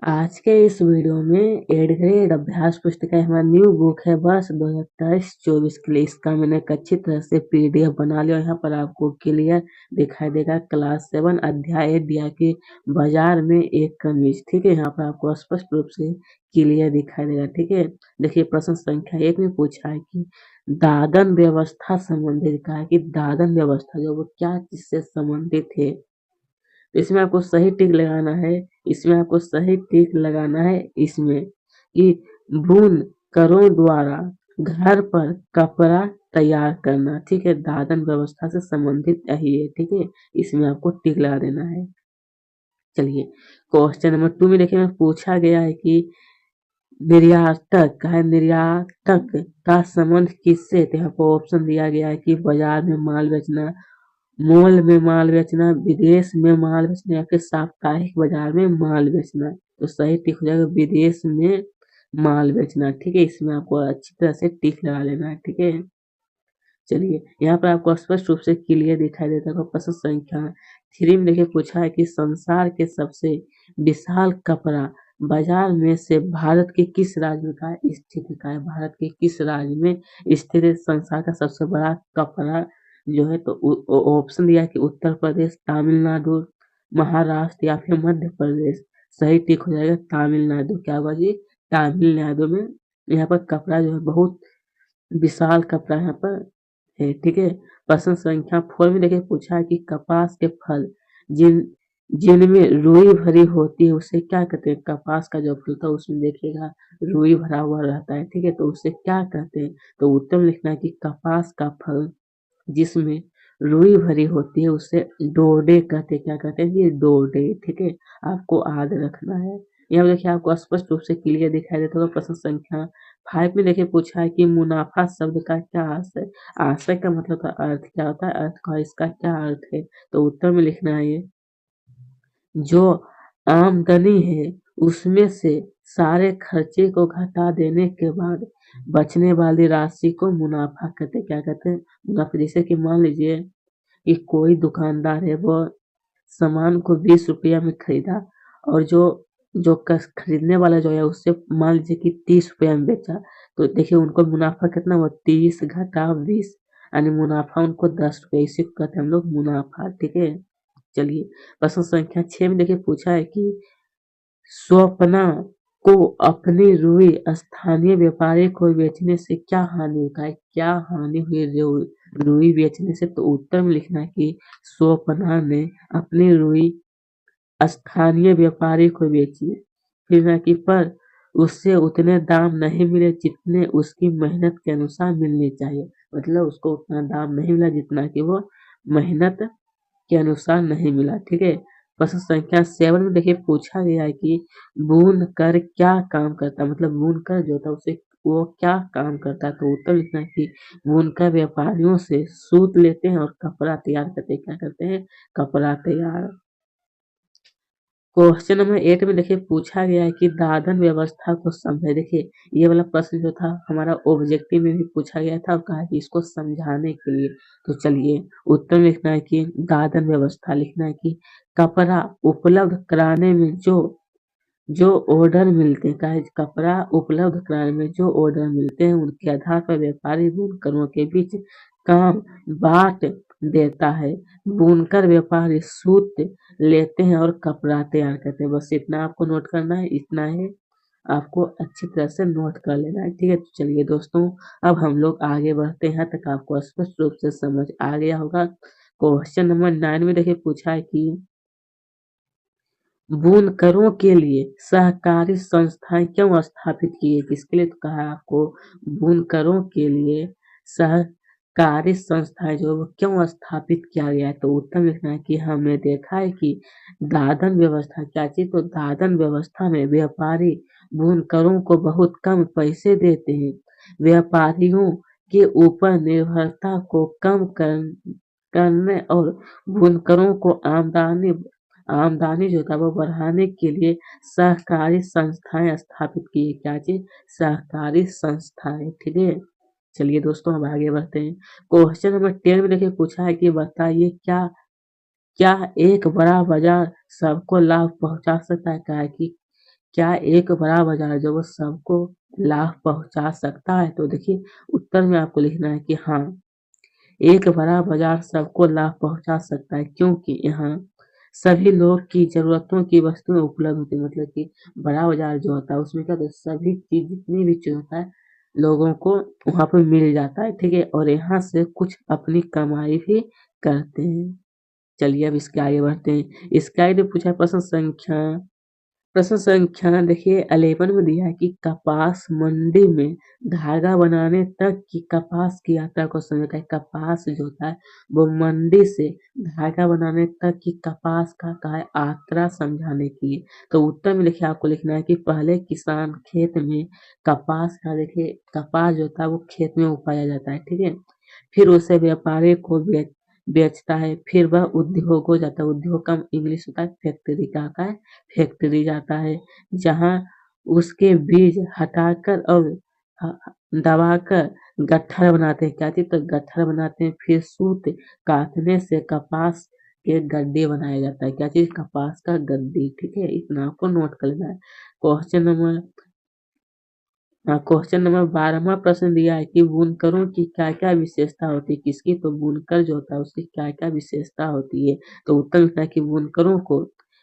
आज के इस वीडियो में 8th ग्रेड अभ्यास पुस्तिका हमारा न्यू बुक है वर्ष 2023-24 के लिए। इसका मैंने एक अच्छी तरह से पीडीएफ बना लिया। यहाँ पर आपको क्लियर दिखाई देगा क्लास 7 अध्याय 8 दिया कि बाजार में एक कमीज। ठीक है, यहाँ पर आपको स्पष्ट रूप से क्लियर दिखाई देगा। ठीक है, देखिए प्रश्न संख्या 1 में पूछा है कि दादन व्यवस्था संबंधित कहा है कि दादन व्यवस्था जो वो क्या चीज से संबंधित है। इसमें आपको सही टिक लगाना है। इसमें आपको सही टिक लगाना है इसमें कि बुनकरों द्वारा घर पर कपड़ा तैयार करना। ठीक है, दादन व्यवस्था से संबंधित यही है। ठीक है, इसमें आपको टिक लगा देना है। चलिए क्वेश्चन नंबर 2 में देखिए पूछा गया है कि निर्यातक का है, निर्यातक का संबंध किससे। तो यहाँ पर ऑप्शन दिया गया है कि बाजार में माल बेचना, मॉल में माल बेचना, विदेश में माल बेचना या फिर साप्ताहिक बाजार में माल बेचना। तो सही टिक हो जाएगा विदेश में माल बेचना। ठीक है, इसमें आपको अच्छी तरह से टिक लगा लेना है। ठीक है, चलिए यहाँ पर आपको स्पष्ट रूप से क्लियर दिखाई देता है। प्रश्न संख्या 3 में देखिए पूछा है कि संसार के सबसे विशाल कपड़ा बाजार में से भारत के किस राज्य का स्थित का है। भारत के किस राज्य में स्थित है संसार का सबसे बड़ा कपड़ा जो है। तो ऑप्शन दिया है कि उत्तर प्रदेश, तमिलनाडु, महाराष्ट्र या फिर मध्य प्रदेश। सही टिक हो जाएगा तमिलनाडु। क्या होगा जी, तमिलनाडु में यहाँ पर कपड़ा जो है बहुत विशाल कपड़ा यहाँ पर है। ठीक है, प्रश्न संख्या 4 में देखिए पूछा है कि कपास के फल जिन जिनमें रुई भरी होती है उसे क्या कहते हैं। कपास का जो फल था उसमें देखिएगा रुई भरा हुआ रहता है। ठीक है, तो उसे क्या कहते हैं। तो उत्तर में लिखना है कि कपास का फल जिसमें रुई भरी होती है उसे डोडे कहते हैं। क्या कहते हैं ये, डोडे। ठीक है, आपको याद रखना है। यहाँ देखिए आपको स्पष्ट रूप से क्लियर दिखाई देता होगा। प्रश्न संख्या 5 में देखिए पूछा है कि मुनाफा शब्द का क्या अर्थ है। आशय का मतलब का अर्थ क्या होता है, अर्थ का इसका क्या अर्थ है। तो उत्तर में लिखना है ये जो आमदनी है उसमें से सारे खर्चे को घटा देने के बाद बचने वाली राशि को मुनाफा कहते हैं। क्या कहते हैं, मुनाफा। जैसे कि मान लीजिए कि कोई दुकानदार है वो सामान को 20 रुपया में खरीदा और जो जो खरीदने वाला जो है उससे मान लीजिए कि 30 रुपया में बेचा। तो देखिए उनको मुनाफा कितना हुआ, 30 घटा 20 यानी मुनाफा उनको 10 रुपया। इसी को कहते हैं हम लोग मुनाफा। ठीक है, चलिए प्रश्न संख्या 6 में देखिए पूछा है कि स्वप्ना को अपनी रुई स्थानीय व्यापारी को बेचने से क्या हानि होता है। क्या हानि हुई रुई बेचने से। तो उत्तर में लिखना है कि स्वप्ना ने अपनी रुई स्थानीय व्यापारी को बेची, फिर ना कि पर उससे उतने दाम नहीं मिले जितने उसकी मेहनत के अनुसार मिलने चाहिए। मतलब उसको उतना दाम नहीं मिला जितना कि वो मेहनत के अनुसार नहीं मिला। ठीक है, प्रश्न संख्या 7 में देखिए पूछा गया है कि बुनकर क्या काम करता है। मतलब बुनकर जो था उसे वो क्या काम करता है। तो उत्तर लिखना है कि बुनकर व्यापारियों से सूत लेते हैं और कपड़ा तैयार करते हैं। क्या करते हैं, कपड़ा तैयार। क्वेश्चन नंबर 8 में देखिए पूछा गया है कि दादन व्यवस्था को समझे। देखिए ये वाला प्रश्न जो था हमारा ऑब्जेक्टिव में भी पूछा गया था और कहा कि इसको समझाने के लिए। तो चलिए उत्तर में लिखना है कि दादन व्यवस्था लिखना है कि कपड़ा उपलब्ध कराने में जो जो ऑर्डर मिलते हैं, कहा कपड़ा उपलब्ध कराने में जो ऑर्डर मिलते हैं उनके आधार पर व्यापारी बुनकरों के बीच काम बांट देता है। बुनकर व्यापारी सूत लेते हैं और कपड़ा तैयार करते हैं। बस इतना आपको नोट करना है, इतना है आपको अच्छी तरह से नोट कर लेना है। ठीक है, तो चलिए दोस्तों अब हम लोग आगे बढ़ते हैं तक आपको स्पष्ट रूप से समझ आ गया होगा। क्वेश्चन नंबर 9 में देखिए पूछा है कि बुनकरों के लिए सहकारी संस्थाएं क्यों स्थापित की है। किसके लिए, तो कहा है आपको बुनकरों के लिए सहकारी संस्थाएं जो वो क्यों स्थापित किया गया है। तो उत्तर लिखना है कि हमने देखा है कि दादन व्यवस्था क्या चीज। तो दादन व्यवस्था में व्यापारी बुनकरों को बहुत कम पैसे देते हैं। व्यापारियों के ऊपर निर्भरता को कम करने और बुनकरों को आमदनी आमदनी जो था वो बढ़ाने के लिए सहकारी संस्थाएं स्थापित की है। क्या चीज, सहकारी संस्थाएं। ठीक है, चलिए दोस्तों अब आगे बढ़ते हैं। क्वेश्चन नंबर 10 में देखिए पूछा है कि बताइए क्या क्या एक बड़ा बाजार सबको लाभ पहुंचा सकता है। क्या है कि क्या एक बड़ा बाजार जो वो सबको लाभ पहुंचा सकता है? तो देखिए उत्तर में आपको लिखना है कि हाँ, एक बड़ा बाजार सबको लाभ पहुंचा सकता है, क्योंकि यहाँ सभी लोग की जरूरतों की वस्तुएं उपलब्ध होती है। मतलब कि बड़ा बाजार जो होता है उसमें क्या होता है, सभी चीज जितनी भी चीज होता है लोगों को वहां पर मिल जाता है, ठीक है। और यहाँ से कुछ अपनी कमाई भी करते हैं। चलिए अब इसके आगे बढ़ते हैं। इसका आगे पूछा है प्रश्न संख्या देखिए 11 में दिया है कि कपास मंडी में धागा बनाने तक की कपास की यात्रा को समझाता है। कपास जो होता है वो मंडी से धागा बनाने तक की कपास का है यात्रा समझाने के लिए। तो उत्तर में देखिए आपको लिखना है कि पहले किसान खेत में कपास का देखिए कपास जो होता है वो खेत में उगाया जाता है, ठीक है। फिर उसे व्यापारी को बेचता है, फिर वह उद्योग हो जाता है। उद्योग का इंग्लिश होता है फैक्ट्री का आता है, फैक्ट्री जाता है जहाँ उसके बीज हटाकर और दबाकर गट्ठर बनाते हैं। क्या चीज? तो गट्ठर बनाते हैं। फिर सूत काटने से कपास के गड्ढे बनाया जाता है। क्या चीज? कपास का गड्ढी, ठीक है। इतना आपको नोट कर लेना है। क्वेश्चन नंबर क्वेश्चन नंबर 12वां प्रश्न दिया है कि बुनकरों की क्या क्या विशेषता होती है। किसकी? तो बुनकर जो होता है उसकी क्या क्या विशेषता होती है। तो उत्तर लिखना है कि बुनकरों को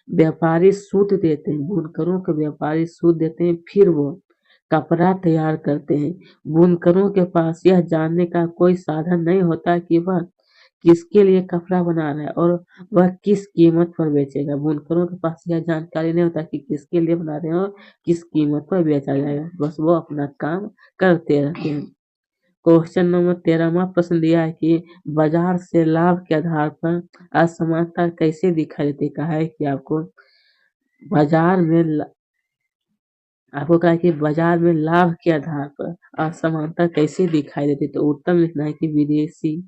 व्यापारी सूत देते हैं, बुनकरों को व्यापारी सूत देते हैं, फिर वो कपड़ा तैयार करते हैं। बुनकरों के पास यह जानने का कोई साधन नहीं होता कि वह किसके लिए कपड़ा बना रहा है और वह किस कीमत पर बेचेगा। बुनकरों के पास यह जानकारी नहीं होता कि किसके लिए बना रहे हैं और किस कीमत पर बेचा जाएगा। बस वो अपना काम करते रहते हैं। क्वेश्चन नंबर 13वां प्रश्न दिया है कि बाजार से लाभ के आधार पर असमानता कैसे दिखाई देती है। कहा है कि बाजार में आपको कहा है कि बाजार में लाभ के आधार पर असमानता कैसे दिखाई देती है। तो उत्तर में लिखना है कि विदेशी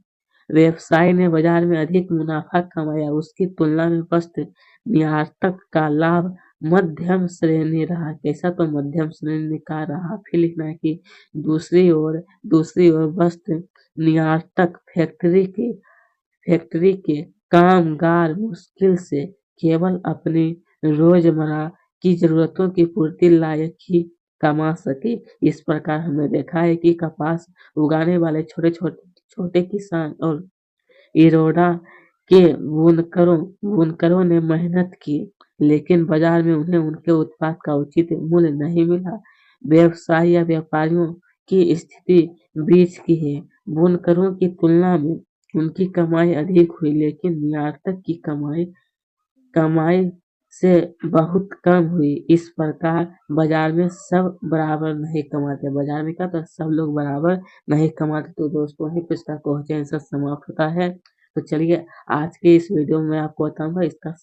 व्यवसाय ने बाजार में अधिक मुनाफा कमाया, उसकी तुलना में वस्त्र निर्यातक का लाभ मध्यम श्रेणी रहा। कैसा? तो मध्यम श्रेणी का रहा। फिर लिखना है कि दूसरी ओर वस्त्र निर्यातक फैक्ट्री के कामगार मुश्किल से केवल अपनी रोजमर्रा की जरूरतों की पूर्ति लायक ही कमा सके। इस प्रकार हमने देखा है कि कपास उगाने वाले छोटे छोटे छोटे किसान और इरोडा के बुनकरों ने मेहनत की, लेकिन बाजार में उन्हें उनके उत्पाद का उचित मूल्य नहीं मिला। व्यवसाय या व्यापारियों की स्थिति बीच की है। बुनकरों की तुलना में उनकी कमाई अधिक हुई, लेकिन निर्यातक की कमाई से बहुत कम हुई। इस प्रकार बाजार में सब बराबर नहीं कमाते। बाजार में क्या? तो सब लोग बराबर नहीं कमाते। तो दोस्तों वहीं पे इसका क्वेश्चन आंसर समाप्त होता है। तो चलिए आज के इस वीडियो में आपको बताऊंगा इसका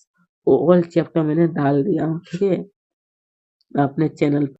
ऑल चैप्टर मैंने डाल दिया हूँ, ठीक है, अपने चैनल